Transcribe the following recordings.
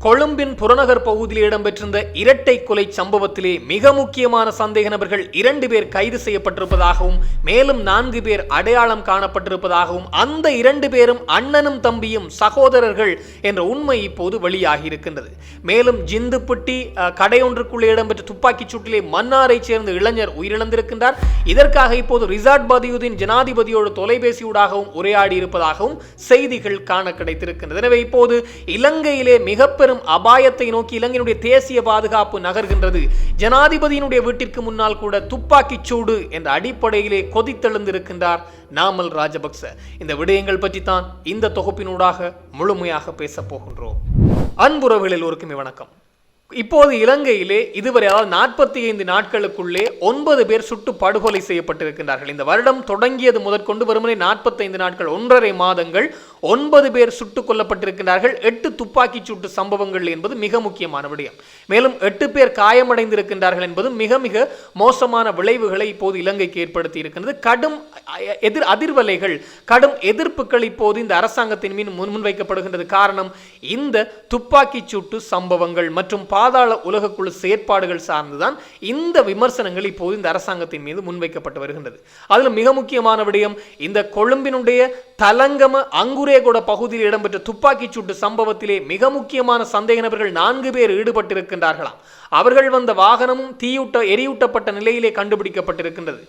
கொழும்பின் புறநகர் பகுதியில் இடம்பெற்றிருந்த இரட்டை கொலை சம்பவத்திலே மிக முக்கியமான சந்தேக நபர்கள் 2 பேர் கைது செய்யப்பட்டிருப்பதாகவும் மேலும் 4 பேர் அடையாளம் காணப்பட்டிருப்பதாகவும் அந்த 2 பேரும் அண்ணனும் தம்பியும் சகோதரர்கள் என்ற உண்மை இப்போது வெளியாகி இருக்கின்றது. மேலும் ஜிந்துப்பட்டி கடையொன்றுக்குள்ளே இடம்பெற்ற துப்பாக்கிச் சூட்டிலே மன்னாரை சேர்ந்த இளைஞர் உயிரிழந்திருக்கின்றார். இதற்காக இப்போது ரிசாட் பதியுதீன் ஜனாதிபதியோடு தொலைபேசியூடாகவும் உரையாடி இருப்பதாகவும் செய்திகள் காண கிடைத்திருக்கின்றது. எனவே இப்போது இலங்கையிலே மிக அபாயத்தை நோக்கி இலங்கையினுடைய தேசிய பாதுகாப்பு நகர்கின்றது. ஜனாதிபதியினுடைய வீட்டிற்கு முன்னால் கூட துப்பாக்கிச் சூடு என்ற அடிப்படையிலே கொதித்தெழுந்திருக்கின்றார் நாமல் ராஜபக்ச. இந்த விடயங்கள் பற்றி தான் இந்த தொகுப்பினூடாக முழுமையாக பேசப் போகின்றோம். அன்புறவுகளில் ஒருக்குமே வணக்கம். இப்போது இலங்கையிலே இதுவரை அதாவது 45 நாட்களுக்குள்ளே 9 பேர் சுட்டு படுகொலை செய்யப்பட்டிருக்கின்றார்கள். இந்த வருடம் தொடங்கியது முதற்கொண்டு வெறுமனே 45 நாட்கள் 1.5 மாதங்கள் 9 பேர் சுட்டுக் கொல்லப்பட்டிருக்கிறார்கள். 8 துப்பாக்கிச் சூட்டு சம்பவங்கள் என்பது மிக முக்கியமான விடயம். மேலும் 8 பேர் காயமடைந்திருக்கின்றார்கள் என்பது மிக மிக மோசமான விளைவுகளை இப்போது இலங்கைக்கு ஏற்படுத்தி இருக்கின்றது. கடும் அதிர்வலைகள் கடும் எதிர்ப்புகள் இப்போது இந்த அரசாங்கத்தின் மீது முன்வைக்கப்படுகின்றது. காரணம் இந்த துப்பாக்கிச் சூட்டு சம்பவங்கள் மற்றும் பாதாள உலகக்குழு செயற்பாடுகள் சார்ந்துதான் இந்த விமர்சனங்கள் இப்போது இந்த அரசாங்கத்தின் மீது முன்வைக்கப்பட்டு வருகின்றது. அதில் மிக முக்கியமான விடயம் இந்த கொழும்பினுடைய தலங்கம அங்குரேகொட பகுதியில் இடம்பெற்ற துப்பாக்கிச் சூட்டு சம்பவத்திலே மிக முக்கியமான சந்தேக நபர்கள் 4 பேர் ஈடுபட்டிருக்கின்றார்களாம். அவர்கள் வந்த வாகனமும் எரியூட்டப்பட்ட நிலையிலே கண்டுபிடிக்கப்பட்டிருக்கின்றது.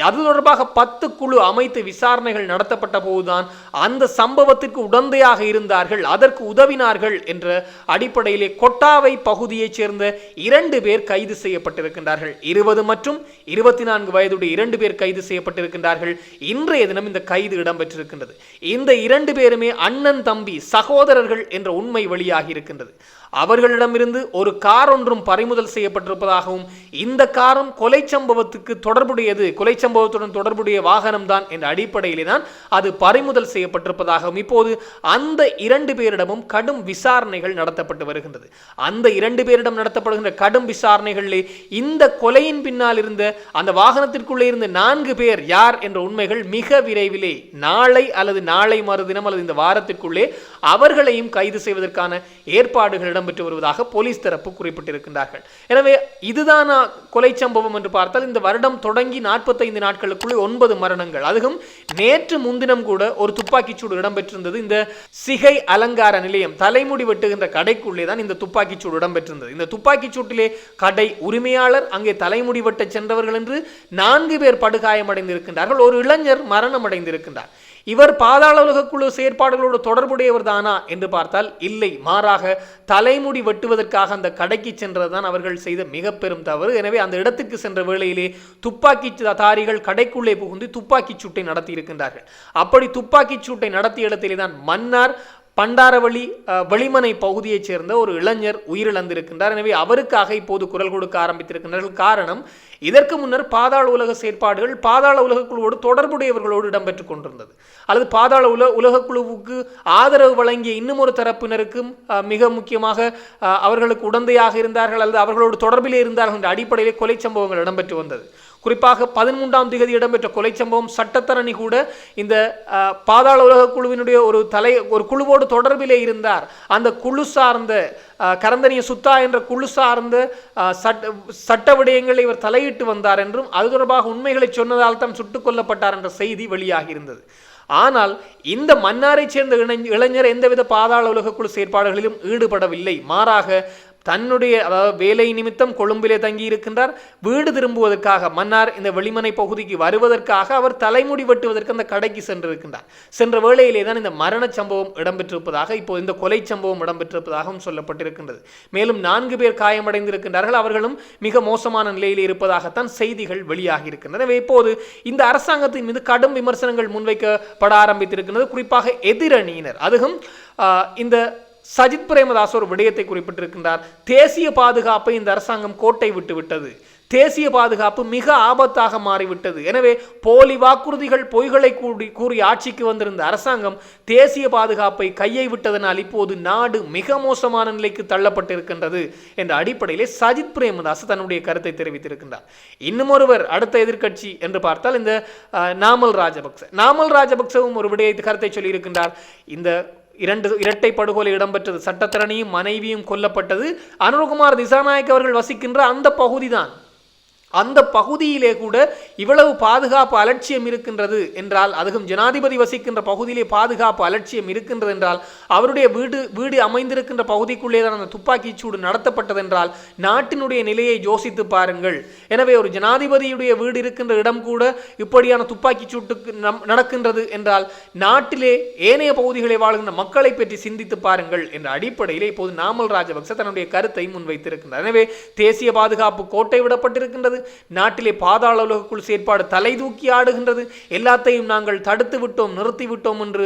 அது தொடர்பாக 10 குழு அமைத்து விசாரணைகள் நடத்தப்பட்ட போதுதான் அந்த சம்பவத்திற்கு உடந்தையாக இருந்தார்கள், அதற்கு உதவினார்கள் என்ற அடிப்படையிலே கொட்டாவை பகுதியைச் சேர்ந்த 2 பேர் கைது செய்யப்பட்டிருக்கின்றார்கள். 20 மற்றும் 24 வயதுடைய 2 பேர் கைது செய்யப்பட்டிருக்கின்றார்கள். இன்றைய தினம் இந்த கைது இடம்பெற்றிருக்கின்றது. இந்த 2 பேருமே அண்ணன் தம்பி சகோதரர்கள் என்ற உண்மை வெளியாகி இருக்கின்றது. அவர்களிடமிருந்து ஒரு கார் ஒன்றும் பறிமுதல் செய்யப்பட்டிருப்பதாகவும் இந்த காரும் கொலை சம்பவத்துக்கு தொடர்புடையது, கொலை சம்பவத்துடன் தொடர்புடைய வாகனம் தான் என்ற அடிப்படையிலே தான் அது பறிமுதல் செய்யப்பட்டிருப்பதாகவும் இப்போது அந்த 2 பேரிடமும் கடும் விசாரணைகள் நடத்தப்பட்டு வருகின்றது. அந்த 2 பேரிடம் நடத்தப்படுகின்ற கடும் விசாரணைகளிலே இந்த கொலையின் பின்னால் இருந்த அந்த வாகனத்திற்குள்ளே இருந்த 4 பேர் யார் என்ற உண்மைகள் மிக விரைவிலே நாளை அல்லது நாளை மறுதினம் அல்லது இந்த வாரத்திற்குள்ளே அவர்களையும் கைது செய்வதற்கான ஏற்பாடுகள் இடம்பெற்று வருவதாக போலீஸ் தரப்பு குறிப்பிட்டிருக்கின்றார்கள். எனவே இதுதான் கொலை சம்பவம் என்று பார்த்தால் இந்த வருடம் தொடங்கி 45 நாட்களுக்குள்ளே 9 மரணங்கள். அதுவும் நேற்று முன்தினம் கூட ஒரு துப்பாக்கிச் சூடு இடம்பெற்றிருந்தது. இந்த சிகை அலங்கார நிலையம் தலைமுடி வெட்டுகின்ற கடைக்குள்ளே தான் இந்த துப்பாக்கிச் சூடு இடம்பெற்றிருந்தது. இந்த துப்பாக்கிச் சூட்டிலே கடை உரிமையாளர், அங்கே தலைமுடி வெட்ட சென்றவர்கள் என்று 4 பேர் படுகாயமடைந்திருக்கின்றார்கள். ஒரு இளைஞர் மரணம் அடைந்திருக்கின்றார். இவர் பாதாள உலகக்குழு செயற்பாடுகளோடு தொடர்புடையவர் தானா என்று பார்த்தால் இல்லை, மாறாக தலைமுடி வெட்டுவதற்காக அந்த கடைக்கு சென்றதுதான் அவர்கள் செய்த மிக பெரும் தவறு. எனவே அந்த இடத்திற்கு சென்ற வேளையிலே துப்பாக்கி தாரிகள் கடைக்குள்ளே புகுந்து துப்பாக்கிச் சூட்டை நடத்தி இருக்கின்றார்கள். அப்படி துப்பாக்கிச் சூட்டை நடத்திய இடத்திலே தான் மன்னார் பண்டாரவளி வெளிமனை பகுதியைச் சேர்ந்த ஒரு இளைஞர் உயிரிழந்திருக்கின்றார். எனவே அவருக்காக இப்போது குரல் கொடுக்க ஆரம்பித்திருக்கின்றார்கள். காரணம், இதற்கு முன்னர் பாதாள உலக செயற்பாடுகள் பாதாள உலகக்குழுவோடு தொடர்புடையவர்களோடு இடம்பெற்றுக் கொண்டிருந்தது. அல்லது பாதாள உலகக்குழுவுக்கு ஆதரவு வழங்கிய இன்னும் ஒரு தரப்பினருக்கும் மிக முக்கியமாக அவர்களுக்கு உடந்தையாக இருந்தார்கள் அல்லது அவர்களோடு தொடர்பிலே இருந்தார்கள் என்ற அடிப்படையிலே கொலை சம்பவங்கள் இடம்பெற்று வந்தது. குறிப்பாக 13ஆம் தேதி இடம்பெற்ற கொலை சம்பவம் சட்டத்தரணி கூட இந்த பாதாள உலக குழுவினுடைய ஒரு குழுவோடு தொடர்பிலே இருந்தார். அந்த குழு சார்ந்த கரந்தனிய சுத்தா என்ற குழு சார்ந்த சட்ட விடயங்களை இவர் தலையிட்டு வந்தார் என்றும் அது தொடர்பாக உண்மைகளை சொன்னதால் தான் சுட்டுக் கொல்லப்பட்டார் என்ற செய்தி வெளியாகி இருந்தது. ஆனால் இந்த மன்னாரை சேர்ந்த இளைஞர் எந்தவித பாதாள உலகக்குழு செயற்பாடுகளிலும் ஈடுபடவில்லை. மாறாக தன்னுடைய வேலை நிமித்தம் கொழும்பிலே தங்கி இருக்கின்றார். வீடு திரும்புவதற்காக மன்னார் இந்த வெளிமனை பகுதிக்கு வருவதற்காக அவர் தலைமுடி வெட்டுவதற்கு அந்த கடைக்கு சென்றிருக்கின்றார். சென்ற வேளையிலே தான் இந்த மரண சம்பவம் இடம்பெற்றிருப்பதாக இப்போ இந்த கொலை சம்பவம் இடம்பெற்றிருப்பதாகவும் சொல்லப்பட்டிருக்கின்றது. மேலும் 4 பேர் காயமடைந்திருக்கின்றார்கள். அவர்களும் மிக மோசமான நிலையில் இருப்பதாகத்தான் செய்திகள் வெளியாகி இருக்கின்றன. எனவே இப்போது இந்த அரசாங்கத்தின் மீது கடும் விமர்சனங்கள் முன்வைக்கப்பட ஆரம்பித்திருக்கின்றது. குறிப்பாக எதிரணியினர், அதுவும் இந்த சஜித் பிரேமதாஸ் ஒரு விடயத்தை குறிப்பிட்டிருக்கின்றார். தேசிய பாதுகாப்பை இந்த அரசாங்கம் கோட்டை விட்டு விட்டது. தேசிய பாதுகாப்பு மிக ஆபத்தாக மாறிவிட்டது. எனவே போலி வாக்குறுதிகள் பொய்களை கூறி ஆட்சிக்கு வந்திருந்த அரசாங்கம் தேசிய பாதுகாப்பை கையை விட்டதனால் இப்போது நாடு மிக மோசமான நிலைக்கு தள்ளப்பட்டிருக்கின்றது என்ற அடிப்படையிலே சஜித் பிரேமதாஸ் தன்னுடைய கருத்தை தெரிவித்திருக்கின்றார். இன்னும் ஒருவர் அடுத்த எதிர்க்கட்சி என்று பார்த்தால் இந்த நாமல் ராஜபக்சவும் ஒரு விடயத்தை கருத்தை சொல்லியிருக்கின்றார். இந்த இரட்டை படுகொலை இடம்பெற்றது. சட்டத்தரணியும் மனைவியும் கொல்லப்பட்டது அனுரகுமார் திசாநாயக் அவர்கள் வசிக்கின்ற அந்த பகுதிதான். அந்த பகுதியிலே கூட இவ்வளவு பாதுகாப்பு அலட்சியம் இருக்கின்றது என்றால், அதுவும் ஜனாதிபதி வசிக்கின்ற பகுதியிலே பாதுகாப்பு அலட்சியம் இருக்கின்றது என்றால், அவருடைய வீடு அமைந்திருக்கின்ற பகுதிக்குள்ளே தான் அந்த துப்பாக்கி சூடு நடத்தப்பட்டது என்றால் நாட்டினுடைய நிலையை யோசித்து பாருங்கள். எனவே ஒரு ஜனாதிபதியுடைய வீடு இருக்கின்ற இடம் கூட இப்படியான துப்பாக்கி சூட்டுக்கு நடக்கின்றது என்றால் நாட்டிலே ஏனைய பகுதிகளை வாழ்கின்ற மக்களை பற்றி சிந்தித்து பாருங்கள் என்ற அடிப்படையிலே இப்போது நாமல் ராஜபக்ச தன்னுடைய கருத்தை முன்வைத்திருக்கின்றார். எனவே தேசிய பாதுகாப்பு கோட்டை விடப்பட்டிருக்கின்றது. நாட்டிலே பாதாள உலக குழு செயற்பாடு தலை தூக்கி ஆடுகின்றது. எல்லாத்தையும் நாங்கள் தடுத்து விட்டோம், நிறுத்தி விட்டோம் என்று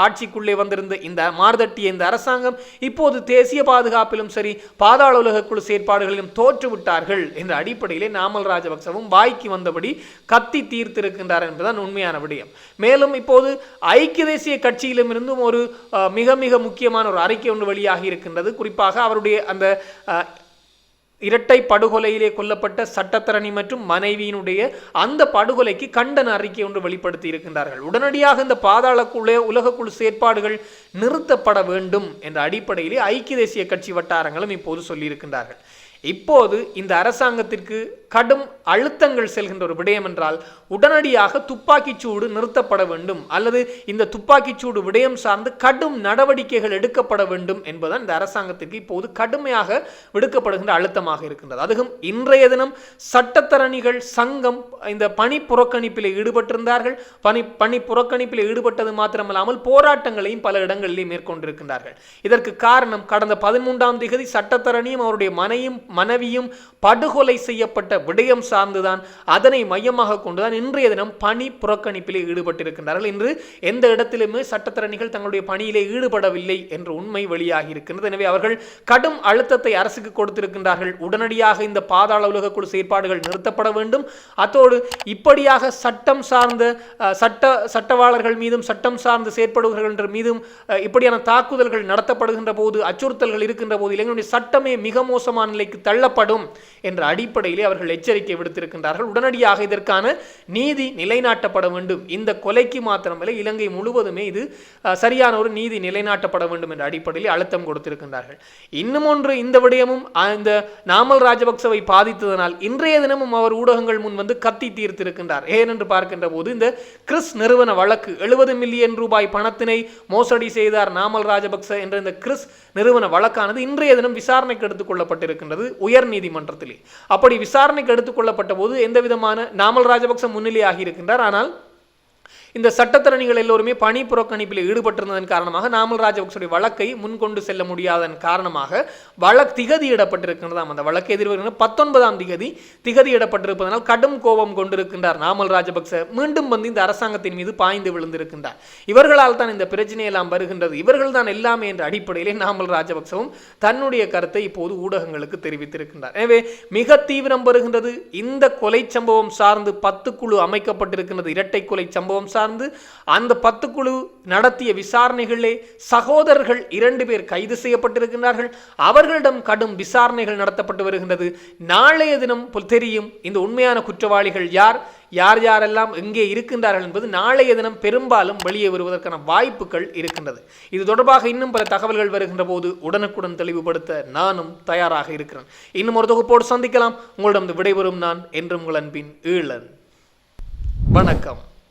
ஆட்சிக்குள்ளே வந்திருந்த இந்த மார்தட்டிய இந்த அரசாங்கம் இப்போது தேசிய பாதுகாப்பிலும் சரி பாதாள உலக குழு செயற்பாடுகளிலும் தோற்றுவிட்டார்கள் என்ற அடிப்படையிலே நாமல் ராஜபக்சவும் வாய்க்கு வந்தபடி கத்தி தீர்த்திருக்கின்றார் என்பதுதான் உண்மையான விடயம். மேலும் இப்போது ஐக்கிய தேசிய கட்சியிலும் இருந்தும் ஒரு மிக மிக முக்கியமான ஒரு அறிக்கை ஒன்று வெளியாகி இருக்கின்றது. குறிப்பாக அவருடைய அந்த இரட்டை படுகொலையிலே கொல்லப்பட்ட சட்டத்தரணி மற்றும் மனைவியினுடைய அந்த படுகொலைக்கு கண்டன அறிக்கை ஒன்று வெளிப்படுத்தி இருக்கின்றார்கள். உடனடியாக இந்த பாதாள உலகக்குழு செயற்பாடுகள் நிறுத்தப்பட வேண்டும் என்ற அடிப்படையிலே ஐக்கிய தேசிய கட்சி வட்டாரங்களும் இப்போது சொல்லியிருக்கின்றார்கள். இப்போது இந்த அரசாங்கத்திற்கு கடும் அழுத்தங்கள் செல்கின்ற ஒரு விடயம் என்றால் உடனடியாக துப்பாக்கிச்சூடு நிறுத்தப்பட வேண்டும் அல்லது இந்த துப்பாக்கிச்சூடு விடயம் சார்ந்து கடும் நடவடிக்கைகள் எடுக்கப்பட வேண்டும் என்பதுதான் இந்த அரசாங்கத்திற்கு இப்போது கடுமையாக விடுக்கப்படுகின்ற அழுத்தமாக இருக்கின்றது. அதுவும் இன்றைய தினம் சட்டத்தரணிகள் சங்கம் இந்த பணி புறக்கணிப்பில் ஈடுபட்டிருந்தார்கள். பணி புறக்கணிப்பில் ஈடுபட்டது மாத்திரமல்லாமல் போராட்டங்களையும் பல இடங்களிலே மேற்கொண்டிருக்கின்றார்கள். இதற்கு காரணம் கடந்த 13ஆம் தேதி சட்டத்தரணியும் அவருடைய மனைவியும் படுகொலை செய்யப்பட்ட விடயம் சார்ந்துதான். அதனை மையமாக கொண்டுதான் இன்றைய தினம் பணி புறக்கணிப்பிலே ஈடுபட்டிருக்கின்றார்கள். இன்று எந்த இடத்திலுமே சட்டத்தரணிகள் தங்களுடைய பணியிலே ஈடுபடவில்லை என்ற உண்மை வெளியாகி இருக்கின்றது. எனவே அவர்கள் கடும் அழுத்தத்தை அரசுக்கு கொடுத்திருக்கின்றார்கள். உடனடியாக இந்த பாதாள உலக குழு செயற்பாடுகள் நிறுத்தப்பட வேண்டும். அத்தோடு இப்படியாக சட்டம் சார்ந்த சட்டவாளர்கள் மீதும் சட்டம் சார்ந்து செயற்படுகிறவர்கள் மீதும் இப்படியான தாக்குதல்கள் நடத்தப்படுகின்ற போது அச்சுறுத்தல்கள் இருக்கின்ற போது இலங்கையுடைய சட்டமே மிக மோசமான நிலைக்கு தள்ளப்படும் என்ற அடிப்படையிலே அவர்கள் எச்சரிக்கை விடுத்திருக்கின்றார்கள். உடனடியாக இதற்கான நீதி நிலைநாட்டப்பட வேண்டும். இந்த கொலைக்கு மாத்திரமல்ல இலங்கை முழுவதுமே இது சரியான ஒரு நீதி நிலைநாட்டப்பட வேண்டும் என்ற அடிப்படையில் அழுத்தம் கொடுத்திருக்கின்றார்கள். இன்னும் ஒன்று, இந்த விடயமும் இந்த நாமல் ராஜபக்சவை பாதித்ததனால் இன்றைய தினமும் அவர் ஊடகங்கள் முன் வந்து கத்தி தீர்த்திருக்கின்றார். ஏனென்று பார்க்கின்ற போது இந்த கிறிஸ் நிறுவன வழக்கு 70 மில்லியன் ரூபாய் பணத்தினை மோசடி செய்தார் நாமல் ராஜபக்ச என்ற இந்த கிறிஸ் நிறுவன வழக்கானது இன்றைய தினம் விசாரணைக்கு எடுத்துக் கொள்ளப்பட்டிருக்கின்றது உயர் நீதிமன்றத்திலே. அப்படி விசாரணைக்கு எடுத்துக் கொள்ளப்பட்ட போது எந்த விதமான நாமல் ராஜபக்ச முன்னிலையாகி இருக்கின்றார். ஆனால் இந்த சட்டத்தரணிகள் எல்லோருமே பணி புறக்கணிப்பில் ஈடுபட்டிருந்ததன் காரணமாக நாமல் ராஜபக்சவுடைய வழக்கை முன்கொண்டு செல்ல முடியாதன் காரணமாக வழக்கு திகதியிடப்பட்டிருக்கின்றதாம். அந்த வழக்கு எதிர்வருகின்ற 19ஆம் திகதியிடப்பட்டிருப்பதனால் கடும் கோபம் கொண்டிருக்கின்றார் நாமல் ராஜபக்ச. மீண்டும் வந்து இந்த அரசாங்கத்தின் மீது பாய்ந்து விழுந்திருக்கின்றார். இவர்களால் தான் இந்த பிரச்சனையெல்லாம் வருகின்றது, இவர்கள் தான் எல்லாமே என்ற அடிப்படையிலே நாமல் ராஜபக்சவும் தன்னுடைய கருத்தை இப்போது ஊடகங்களுக்கு தெரிவித்திருக்கின்றார். எனவே மிக தீவிரம் வருகின்றது. இந்த கொலை சம்பவம் சார்ந்து 10 குழு அமைக்கப்பட்டிருக்கின்றது. இரட்டை கொலை சம்பவம் சார்ந்து அந்த 10 குழு நடத்திய விசாரணைகளிலே சகோதரர்கள் 2 பேர் கைது செய்யப்பட்டிருக்கிறார்கள். அவர்களிடம் கடும் விசாரணைகள் நடத்தப்பட்டு வருகின்றது. நாளைய தினம் தெரியும் இந்த உண்மையான குற்றவாளிகள் யாரெல்லாம் எங்கே இருக்கின்றார்கள் என்பது நாளைய தினம் பெரும்பாலும் வெளியே வருவதற்கான வாய்ப்புகள் இருக்கின்றது. இது தொடர்பாக இன்னும் பல தகவல்கள் வருகின்ற போது உடனுக்குடன் தெளிவுபடுத்த நானும் தயாராக இருக்கிறேன். இன்னும் ஒரு தொகுப்போடு சந்திக்கலாம். உங்களிடம் விடைபெறும் நான் என்றும் உங்கள் அன்பின் ஈழன். வணக்கம்.